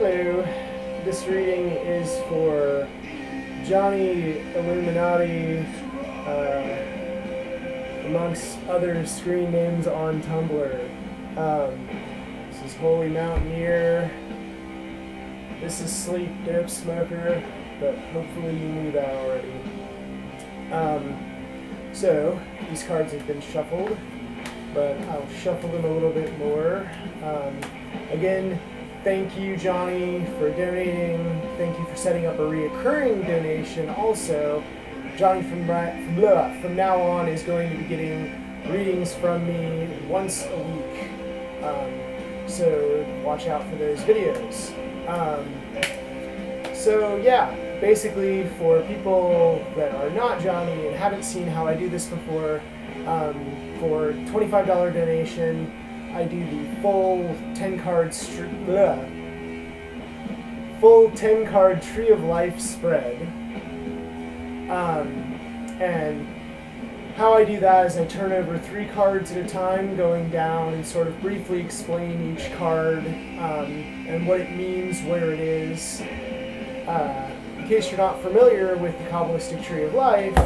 Hello, this reading is for Johnny Illuminati, amongst other screen names on Tumblr. This is Holy Mountaineer. This is Sleep Dope Smoker, but hopefully you knew that already. So, these cards have been shuffled, but I'll shuffle them a little bit more. Again, thank you, Johnny, for donating. Thank you for setting up a reoccurring donation. Also, Johnny from now on is going to be getting readings from me once a week. So watch out for those videos. So yeah, basically for people that are not Johnny and haven't seen how I do this before, for $25 donation, I do the full 10-card Tree of Life spread. And how I do that is I turn over 3 cards at a time, going down and sort of briefly explain each card and what it means, where it is. In case you're not familiar with the Kabbalistic Tree of Life,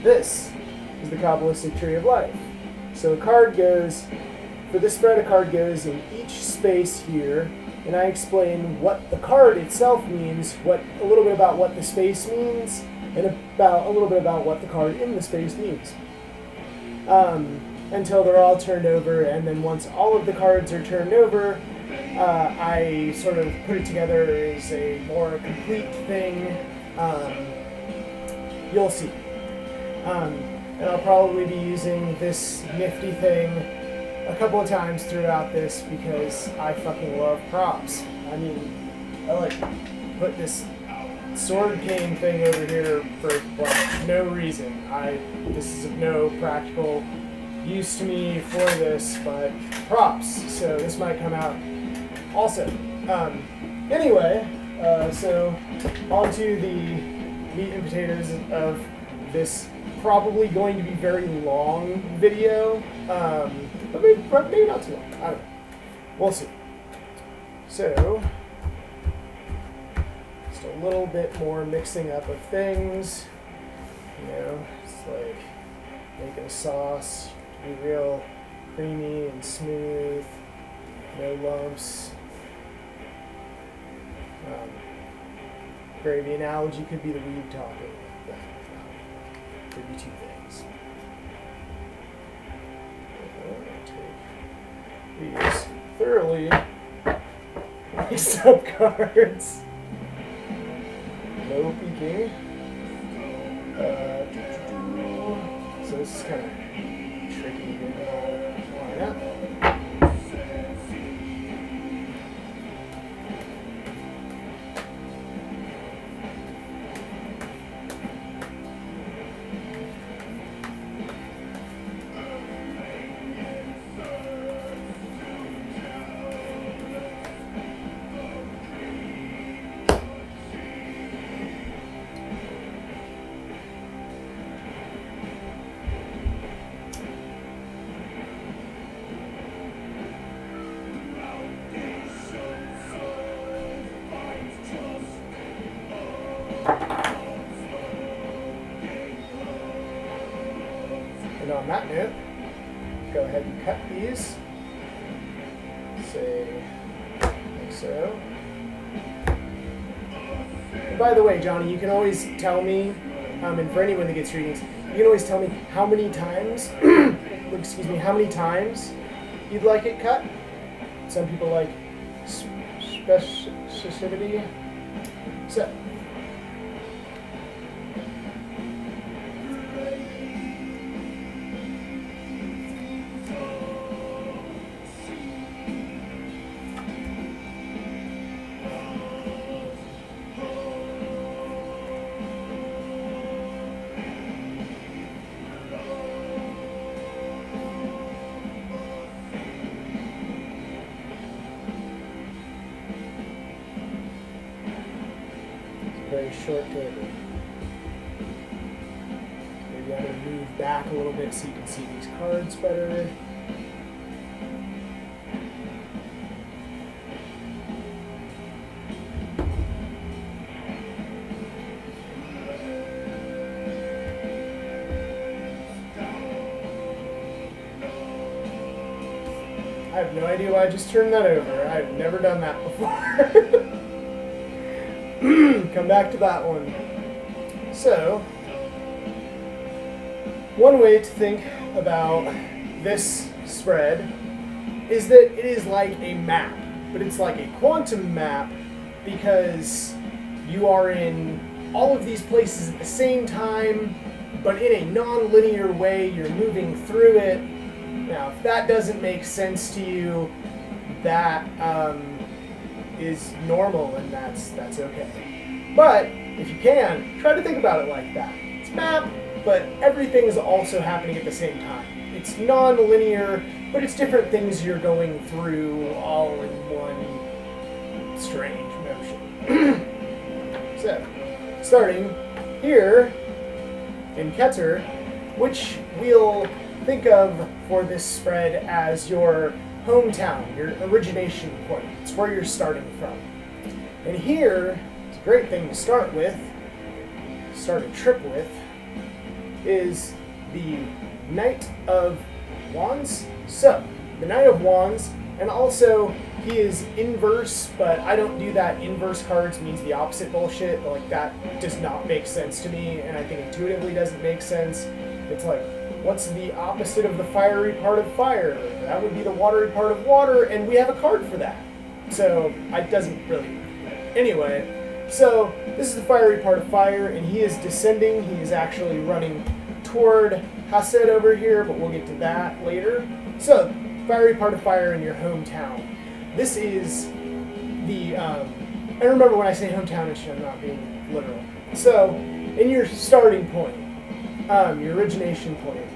this is the Kabbalistic Tree of Life. So a card goes, for this spread, a card goes in each space here, and I explain what the card itself means, a little bit about what the space means, and a little bit about what the card in the space means. Until they're all turned over, and then once all of the cards are turned over, I sort of put it together as a more complete thing. You'll see. And I'll probably be using this nifty thing a couple of times throughout this because I fucking love props. I mean, I like put this sword cane thing over here for like no reason. This is of no practical use to me for this, but props. So this might come out also. Anyway, so on to the meat and potatoes of this probably going to be very long video, but maybe not too long. I don't know. We'll see. So, just a little bit more mixing up of things. You know, it's like making a sauce to be real creamy and smooth, no lumps. Gravy analogy could be the weed topping. Could be 2 things. I'm going to take these thoroughly mixed up cards. No peeking. So this is kind of tricky to line up. And on that note, go ahead and cut these. Say, like so. And by the way, Johnny, you can always tell me, and for anyone that gets readings, you can always tell me how many times, excuse me, how many times you'd like it cut. Some people like specificity. So, very short table. Maybe I'm going to move back a little bit so you can see these cards better. I have no idea why I just turned that over. I've never done that before. Come back to that one. So, one way to think about this spread is that it is like a map, but it's like a quantum map because you are in all of these places at the same time, but in a non-linear way. You're moving through it. Now, if that doesn't make sense to you, that is normal, and that's okay. But if you can, try to think about it like that. It's a map, but everything is also happening at the same time. It's non-linear, but it's different things you're going through all in one strange motion. So, starting here in Keter, which we'll think of for this spread as your hometown, your origination point. It's where you're starting from. And here, it's a great thing to start with, start a trip with, is the Knight of Wands. So, the Knight of Wands, and also he is inverse, but I don't do that. Inverse cards means the opposite bullshit. Like, that does not make sense to me, and I think intuitively doesn't make sense. It's like, what's the opposite of the fiery part of fire? That would be the watery part of water, and we have a card for that. So, it doesn't really... Anyway, so this is the fiery part of fire, and he is descending. He is actually running toward Hased over here, but we'll get to that later. So, fiery part of fire in your hometown. This is the... and remember, when I say hometown and shit, I'm not being literal. So, in your starting point, your origination point,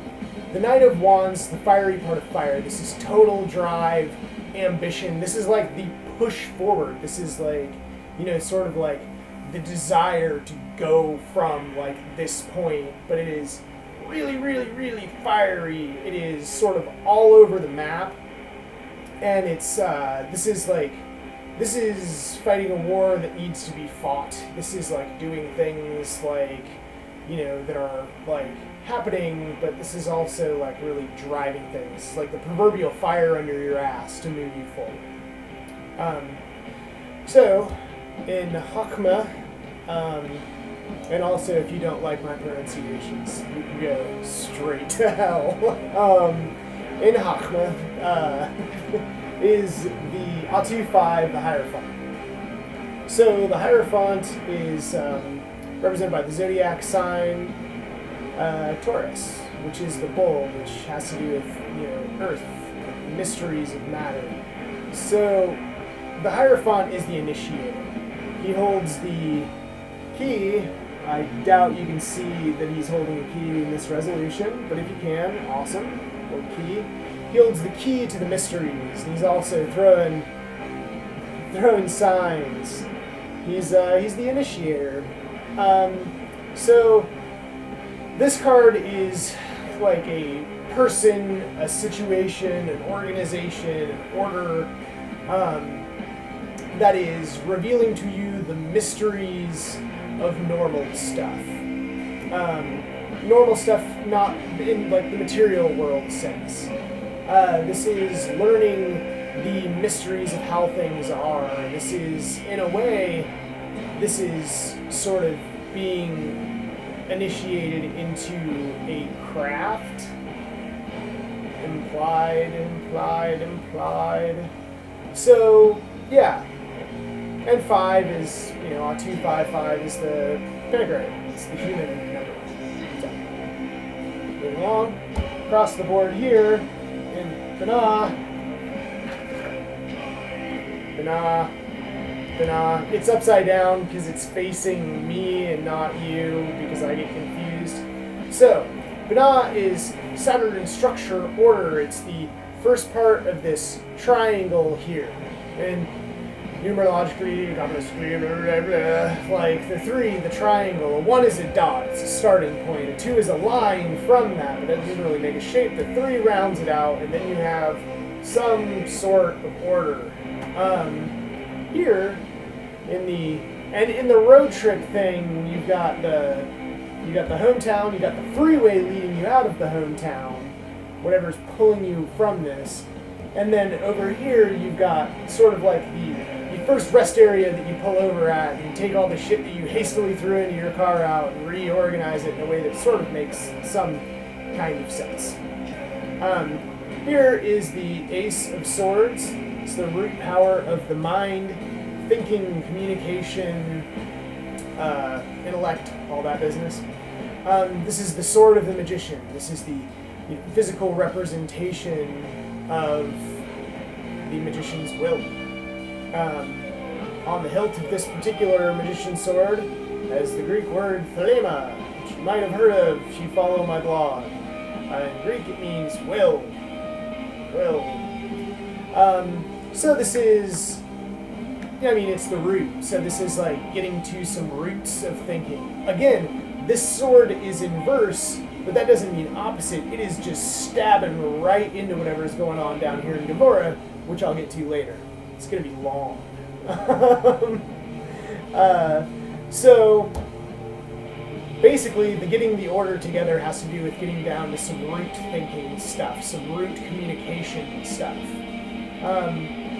the Knight of Wands, the fiery part of fire, this is total drive, ambition. This is like the push forward. This is like, you know, sort of like the desire to go from like this point, but it is really, really, really fiery. It is sort of all over the map, and it's, this is fighting a war that needs to be fought. This is like doing things like, you know, that are like happening, but this is also like really driving things, like the proverbial fire under your ass to move you forward. So in Hakma, and also if you don't like my pronunciations, you can go straight to hell. In Hakma is the Atu 5, the Hierophant. So the Hierophant is represented by the zodiac sign Taurus, which is the bull, which has to do with, you know, Earth, mysteries of matter. So the Hierophant is the initiator. He holds the key. I doubt you can see that he's holding a key in this resolution, but if you can, awesome. Hold key. He holds the key to the mysteries. He's also throwing signs. He's the initiator. So this card is like a person, a situation, an organization, an order that is revealing to you the mysteries of normal stuff. Normal stuff not in like the material world sense. This is learning the mysteries of how things are. This is, in a way, this is sort of being initiated into a craft. Implied. So, yeah. And 5 is, you know, 255 is the pentagram. It's the human number. So, moving along, across the board here, in Binah. It's upside down because it's facing me and not you, because I get confused. So, Binah is Saturn in structure, order. It's the first part of this triangle here. And numerologically, like the 3, the triangle, a 1 is a dot, it's a starting point, a 2 is a line from that, but it doesn't really make a shape, the 3 rounds it out, and then you have some sort of order. Here, in the road trip thing, you've got the hometown, you've got the freeway leading you out of the hometown, whatever's pulling you from this, and then over here you've got sort of like the first rest area that you pull over at and take all the shit that you hastily threw into your car out and reorganize it in a way that sort of makes some kind of sense. Here is the Ace of Swords. It's the root power of the mind, thinking, communication, intellect, all that business. This is the Sword of the Magician. This is the physical representation of the magician's will. On the hilt of this particular magician's sword has the Greek word thelema, which you might have heard of if you follow my blog. In Greek it means will. So this is, it's the root. So this is like getting to some roots of thinking. Again, this sword is in verse, but that doesn't mean opposite. It is just stabbing right into whatever is going on down here in Gevora, which I'll get to later. It's going to be long. So basically, the getting the order together has to do with getting down to some root thinking stuff, some root communication stuff.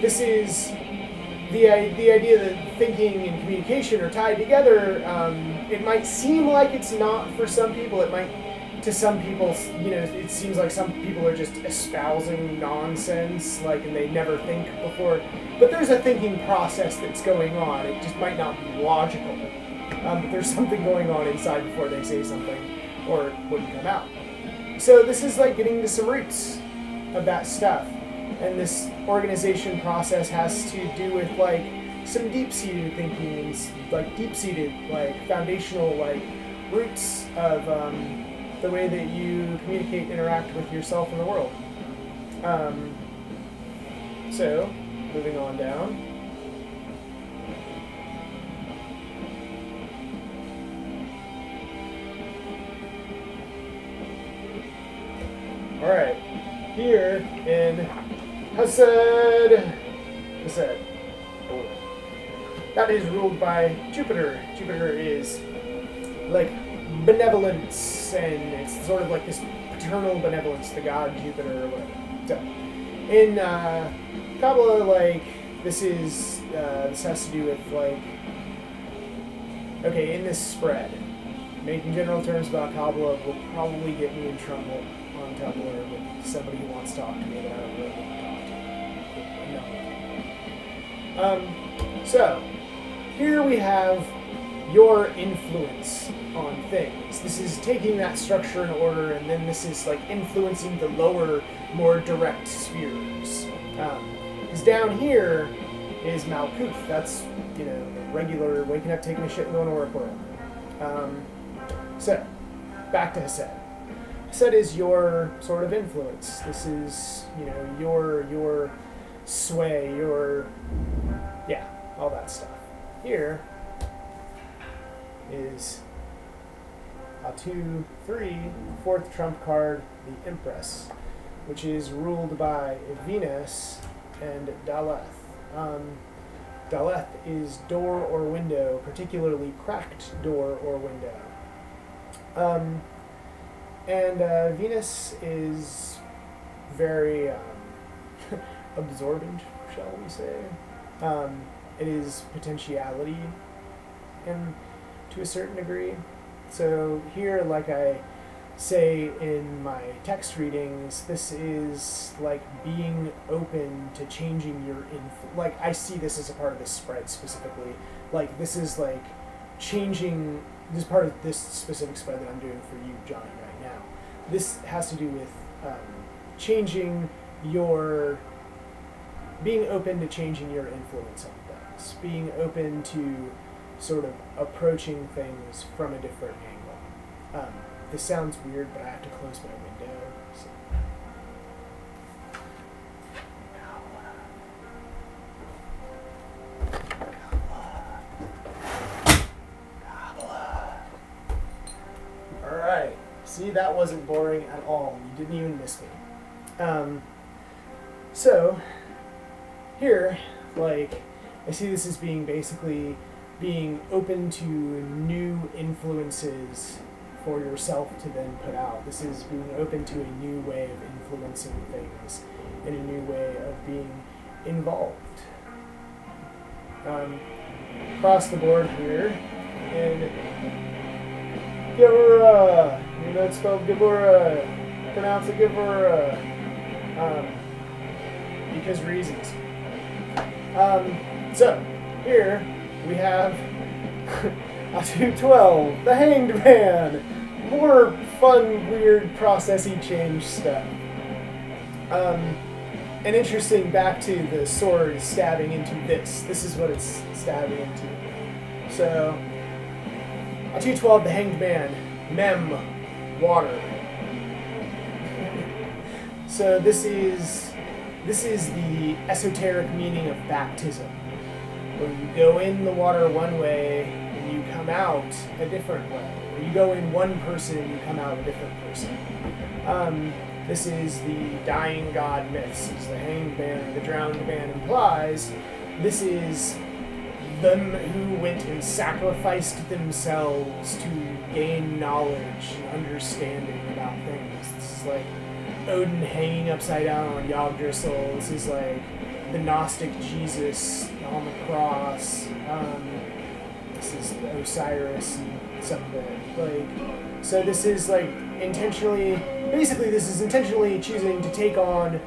This is the idea that thinking and communication are tied together. It might seem like it's not for some people. It might, to some people, it seems like some people are just espousing nonsense, and they never think before. But there's a thinking process that's going on. It just might not be logical. But there's something going on inside before they say something, or it wouldn't come out. So this is like getting to some roots of that stuff. And this organization process has to do with some deep-seated thinking, and deep-seated, foundational, roots of the way that you communicate and interact with yourself and the world. So, moving on down. Alright, here in Hesed. That is ruled by Jupiter. Jupiter is benevolence, and it's sort of like this paternal benevolence, the god Jupiter or whatever. So, in Kabbalah, this has to do with okay, in this spread, making general terms about Kabbalah will probably get me in trouble on Tumblr with somebody who wants to talk to me that I don't really want to talk to. So, here we have your influence on things. This is taking that structure and order, and then this is influencing the lower, more direct spheres. Because down here is Malkuth. That's, the regular waking up, taking a shit, and going to work world. So, back to Hesed. Hesed is your sort of influence. This is, your sway, all that stuff. Here is a 2, 3, 4th trump card, the Empress, which is ruled by Venus and Daleth. Daleth is door or window, particularly cracked door or window. And Venus is very absorbent, shall we say. It is potentiality, and to a certain degree. So here, like I say in my text readings, this is being open to changing your I see this as a part of this spread specifically. This is changing. This is part of this specific spread that I'm doing for you, Johnny, right now. This has to do with changing your, being open to changing your influence on things, being open to sort of approaching things from a different angle. This sounds weird, but I have to close my window. So. Alright. See, that wasn't boring at all. You didn't even miss me. So, here, like, I see this as being basically being open to new influences for yourself to then put out. This is being open to a new way of influencing things, and a new way of being involved. Across the board here, in Gevura, you know it's spelled Gevura, pronounce it Gevura, because reasons. So, here we have a 212, the Hanged Man, more fun, weird, processy change stuff. And interesting, back to the sword stabbing into this. This is what it's stabbing into. So, a 212, the Hanged Man, Mem, water. So this is the esoteric meaning of baptism, where you go in the water one way and you come out a different way. Or you go in one person and you come out a different person. This is the dying god myths, as the Hanged Man, the Drowned Man implies. This is them who went and sacrificed themselves to gain knowledge and understanding about things. This is like Odin hanging upside down on Yggdrasil. This is like the Gnostic Jesus on the cross. This is Osiris and some of it. Like, so this is like intentionally, basically this is intentionally choosing to take on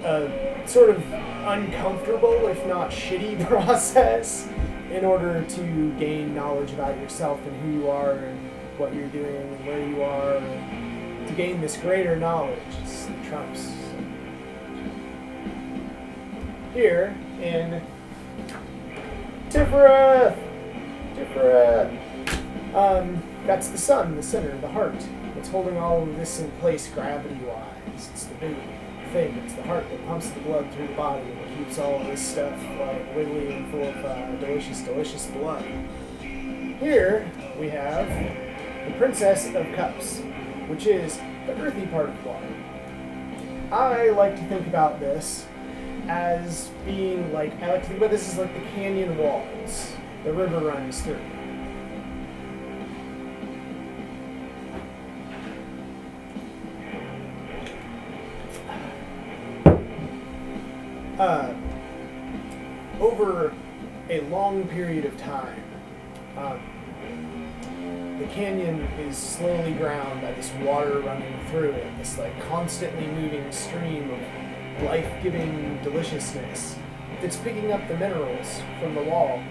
a sort of uncomfortable, if not shitty, process in order to gain knowledge about yourself and who you are and what you're doing and where you are, and to gain this greater knowledge. It's the Trumps. Here in Tiferet, that's the sun, the center, the heart. It's holding all of this in place gravity-wise. It's the big thing. It's the heart that pumps the blood through the body and keeps all of this stuff like wiggly and full of delicious, delicious blood. Here we have the Princess of Cups, which is the earthy part of the water. I like to think about this as being like, I like to think about this as like the canyon walls the river runs through. Over a long period of time, the canyon is slowly drowned by this water running through it, this like constantly moving stream of life-giving deliciousness that's picking up the minerals from the wall,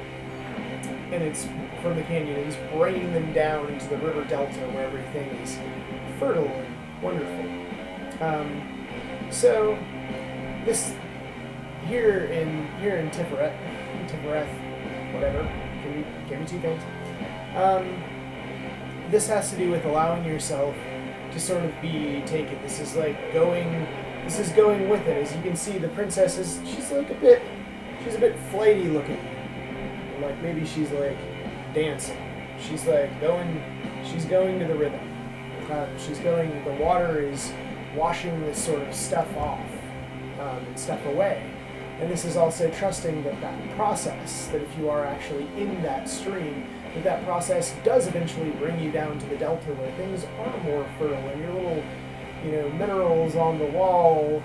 and it's from the canyon, and it's bringing them down into the river delta where everything is fertile and wonderful. So this here in Tiferet, whatever, give me two things. This has to do with allowing yourself to sort of be taken. This is like going with it. As you can see, the princess she's a bit flighty looking. Like maybe she's like dancing. She's going to the rhythm. The water is washing this sort of stuff off and stuff away. And this is also trusting that process, that if you are actually in that stream, that process does eventually bring you down to the delta where things are more fertile, and your little, minerals on the wall,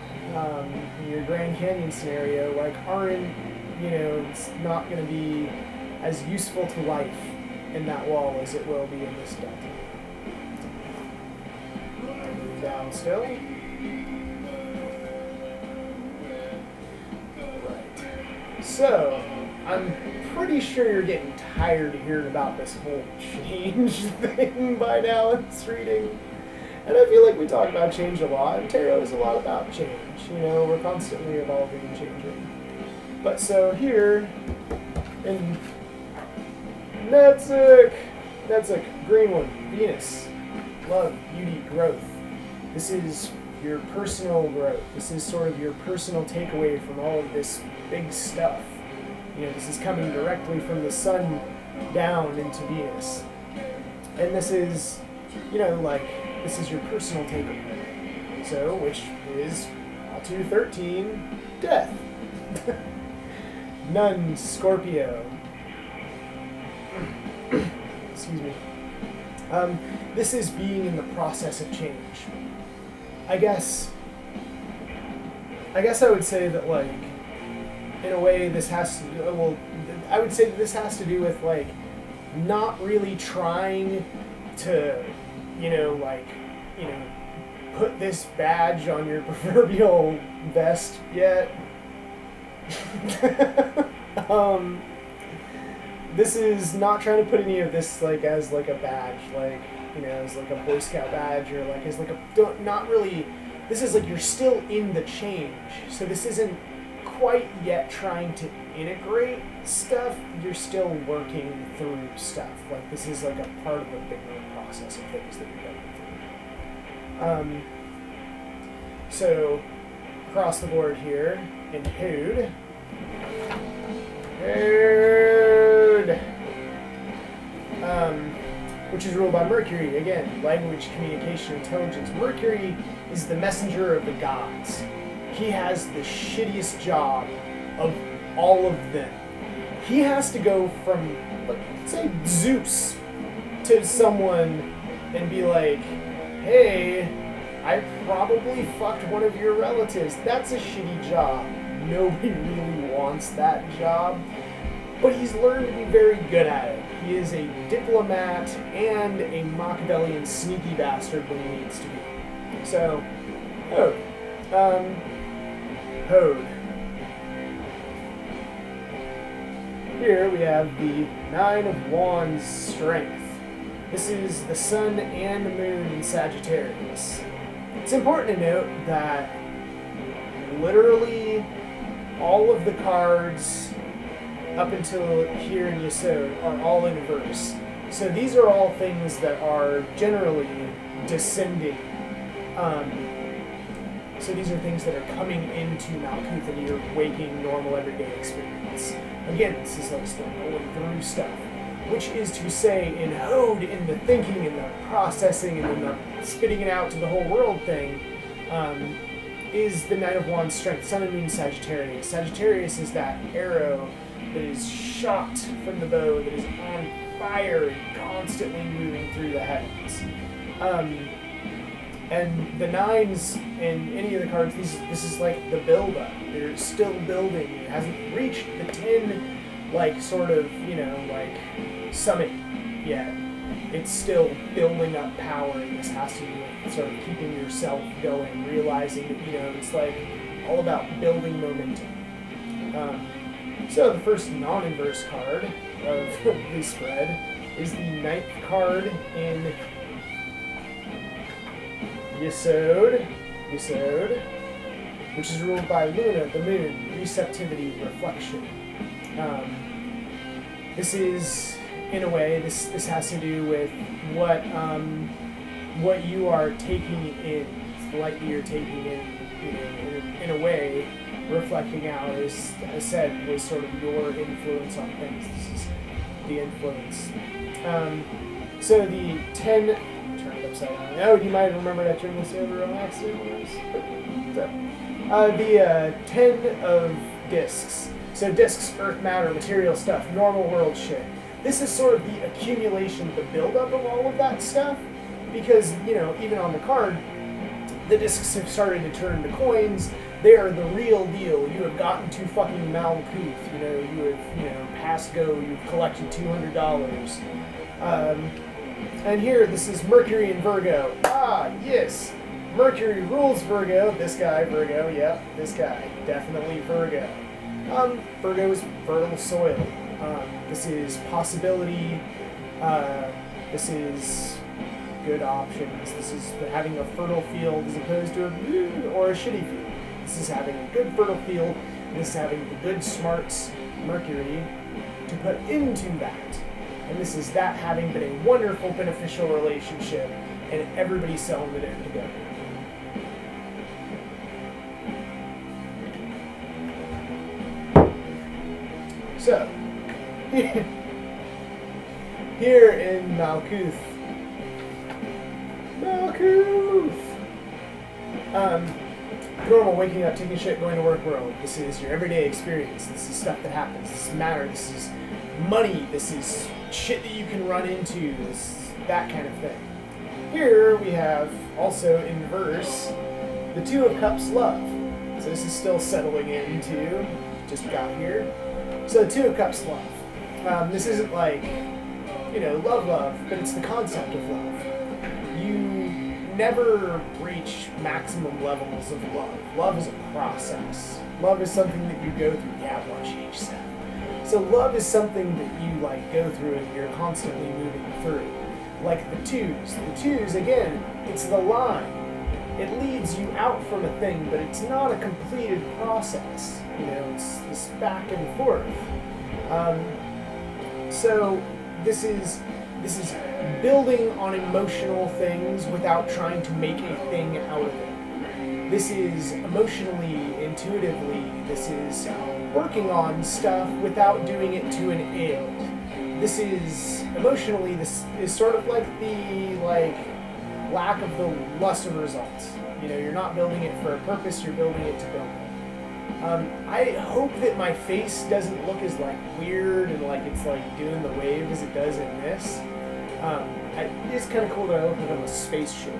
in your Grand Canyon scenario, aren't, it's not going to be as useful to life in that wall as it will be in this delta. Move down still. So, I'm pretty sure you're getting tired of hearing about this whole change thing by now in this reading. And I feel like we talk about change a lot, and tarot is a lot about change. We're constantly evolving and changing. But so here, in Netzuk, green one, Venus, love, beauty, growth. This is your personal growth. This is sort of your personal takeaway from all of this big stuff. This is coming directly from the sun down into Venus. And this is you know, like, this is your personal takeaway. So, which is 213, death. None, Scorpio. Excuse me. This is being in the process of change. I guess I would say that, like, in a way this has to do, well, I would say that this has to do with, like, not really trying to, you know, like, you know, put this badge on your proverbial vest yet. This is not trying to put any of this, like, as, like, a badge, like, you know, as, like, a Boy Scout badge, or, like, as, like, a, not really, this is, like, you're still in the change, so this isn't quite yet trying to integrate stuff, you're still working through stuff, like, this is, like, a part of the bigger process of things that you're going through. So, across the board here, in Hood, which is ruled by Mercury. Again, language, communication, intelligence. Mercury is the messenger of the gods. He has the shittiest job of all of them. He has to go from, like, say, Zeus to someone and be like, hey, I probably fucked one of your relatives. That's a shitty job. Nobody really wants that job. But he's learned to be very good at it. He is a diplomat and a Machiavellian sneaky bastard when he needs to be. So, Hode. Hode. Here we have the Nine of Wands Strength. This is the Sun and the Moon in Sagittarius. It's important to note that literally all of the cards up until here in Yesod are all in verse. So these are all things that are generally descending. So these are things that are coming into Malkuth and your waking, normal, everyday experience. Again, this is like still going through stuff. Which is to say, in Hode, in the thinking, in the processing, and in the spitting it out to the whole world thing, is the Nine of Wands Strength. Sun and Moon Sagittarius. Sagittarius is that arrow that is shot from the bow, that is on fire and constantly moving through the heavens. And the nines in any of the cards, this is like the build-up. They're still building. It hasn't reached the 10, like, sort of, you know, like, summit yet. It's still building up power, and this has to do with sort of keeping yourself going, realizing that, you know, it's like all about building momentum. So the first non-inverse card of the spread is the 9th card in Yesod, which is ruled by Luna, the moon, receptivity, reflection. This is, in a way, this has to do with what you are taking in, the light that you're taking in, you know, in a way, reflecting out, as I said, was sort of your influence on things. This is the influence. So the 10, turn it upside down. Oh, you might remember I turned this over on accident. So, the 10 of discs. So discs, earth, matter, material stuff, normal world shit. This is sort of the accumulation, the buildup of all of that stuff, because, you know, even on the card, the discs have started to turn to coins. They are the real deal. You have gotten to fucking Malkuth. You know, you have, you know, passed go. You've collected $200. And here, this is Mercury in Virgo. Ah, yes. Mercury rules Virgo. This guy, Virgo. Yep, this guy. Definitely Virgo. Virgo is fertile soil. This is possibility. This is good options. This is having a fertile field as opposed to a shitty field. This is having a good fertile field, and this is having the good smarts, Mercury, to put into that. And this is that having been a wonderful, beneficial relationship, and everybody selling it in together. So, here in Malkuth, Proof! Normal waking up, taking shit, going to work world. This is your everyday experience. This is stuff that happens. This is matter. This is money. This is shit that you can run into. This, that kind of thing. Here we have, also in verse, the Two of Cups love. So this is still settling into, just got here. So the Two of Cups love. This isn't like, you know, love, but it's the concept of love. You never reach maximum levels of love. Love is a process. Love is something that you go through. Yeah, I want to change stuff. So love is something that you like go through and you're constantly moving through. Like the twos. The twos, again, it's the line. It leads you out from a thing, but it's not a completed process. You know, it's this back and forth. So this is building on emotional things without trying to make a thing out of it. This is emotionally, intuitively, this is working on stuff without doing it to an end. This is, emotionally, this is sort of like the, lack of the lust of results. You know, you're not building it for a purpose, you're building it to build it. I hope that my face doesn't look as weird and it's doing the wave as it does in this. It's kind of cool that I look like I'm a spaceship.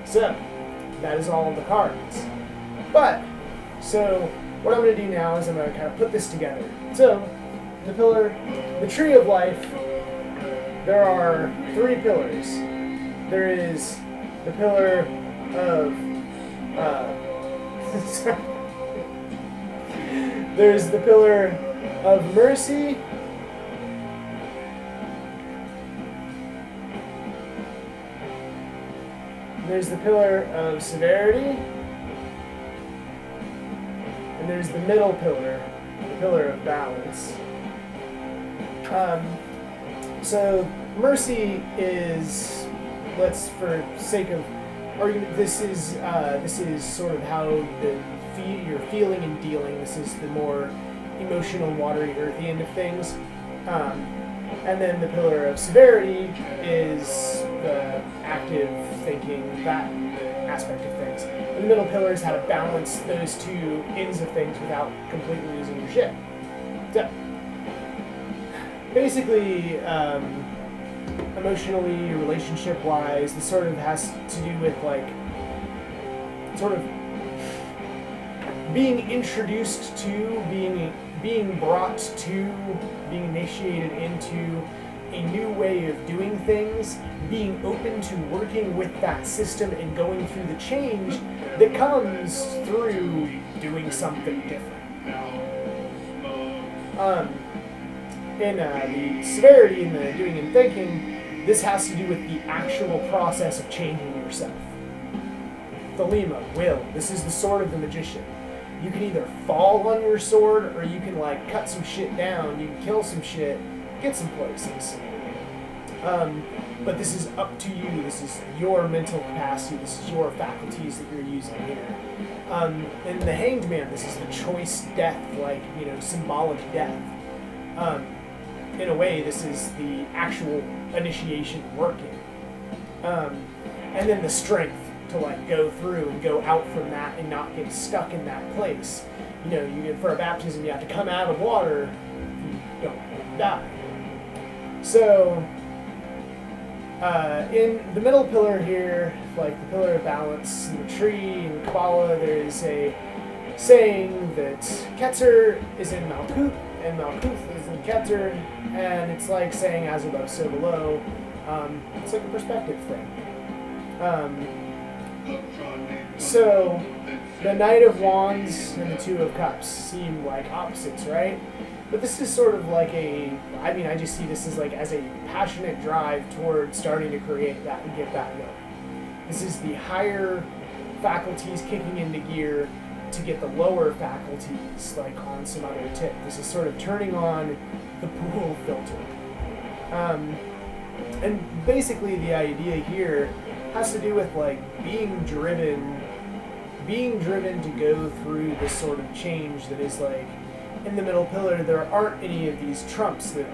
So, that is all of the cards. But, so, what I'm going to do now is I'm going to kind of put this together. So, the pillar, the tree of life, there are 3 pillars. There is the pillar of, there's the pillar of mercy. There's the pillar of severity. And there's the middle pillar, the pillar of balance. So mercy is, let's, for sake of argument, this is sort of how you're feeling and dealing. This is the more emotional, watery, earthy end of things. And then the pillar of severity is the active thinking, that aspect of things. And the middle pillar is how to balance those two ends of things without completely losing your shit. So, basically, emotionally, relationship-wise, this sort of has to do with, sort of being introduced to, being brought to, being initiated into a new way of doing things, being open to working with that system and going through the change that comes through doing something different. In the severity and the doing and thinking, this has to do with the actual process of changing yourself. Thelema, will. This is the sword of the magician. You can either fall on your sword, or you can cut some shit down, you can kill some shit, get some places. But this is up to you. This is your mental capacity. This is your faculties that you're using here. And the Hanged Man, this is the choice death, symbolic death. In a way, this is the actual initiation working. And then the strength to go through and go out from that and not get stuck in that place. For a baptism, you have to come out of water, you don't die. So, in the middle pillar here, the pillar of balance, in the tree, in Kabbalah, there is a saying that Ketzer is in Malkuth, and Malkuth is in Ketzer, and it's like saying as above, so below. It's like a perspective thing. So, the Knight of Wands and the Two of Cups seem like opposites, right? But this is sort of I just see this as a passionate drive toward starting to create that and get that going. This is the higher faculties kicking into gear to get the lower faculties, on some other tip. This is sort of turning on the pool filter. And basically the idea here has to do with being driven to go through this sort of change that is in the middle pillar. There aren't any of these trumps that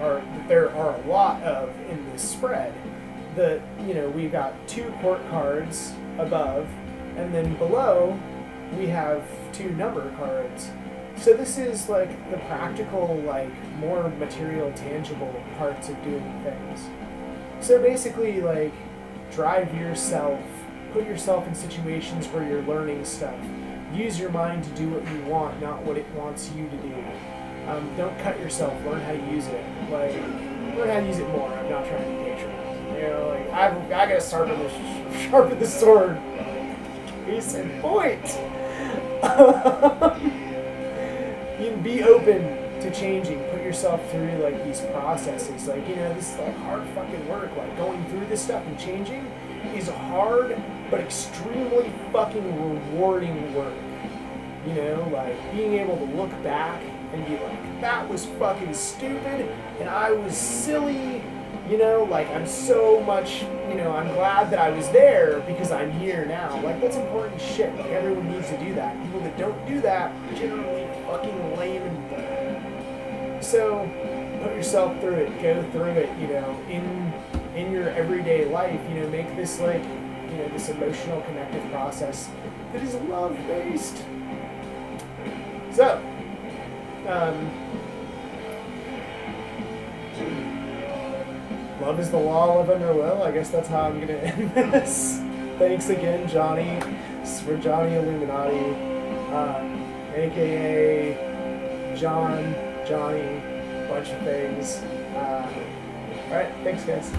there are a lot of in this spread we've got 2 court cards above, and then below we have 2 number cards. So this is like the practical, like more material, tangible parts of doing things. So basically, like, drive yourself, put yourself in situations where you're learning stuff. Use your mind to do what you want, not what it wants you to do. Don't cut yourself, learn how to use it. Like, learn how to use it more. I'm not trying to be patronizing. You know, like, I gotta sharpen the sword. Case in point. You can be open to changing. Put yourself through like these processes. Like, this is like hard fucking work. Like, going through this stuff and changing is hard, but extremely fucking rewarding work. Like being able to look back and be like, that was fucking stupid, and I was silly. Like, I'm so much, I'm glad that I was there because I'm here now. Like, that's important shit. Like, everyone needs to do that. People that don't do that are generally fucking lame and bad. So, put yourself through it. Go through it, in your everyday life. Make this, like, this emotional connective process that is love-based. So, love is the law, live under will. I guess that's how I'm going to end this. Thanks again, Johnny. We're Johnny Illuminati, a.k.a. Johnny, bunch of things. Alright, thanks, guys.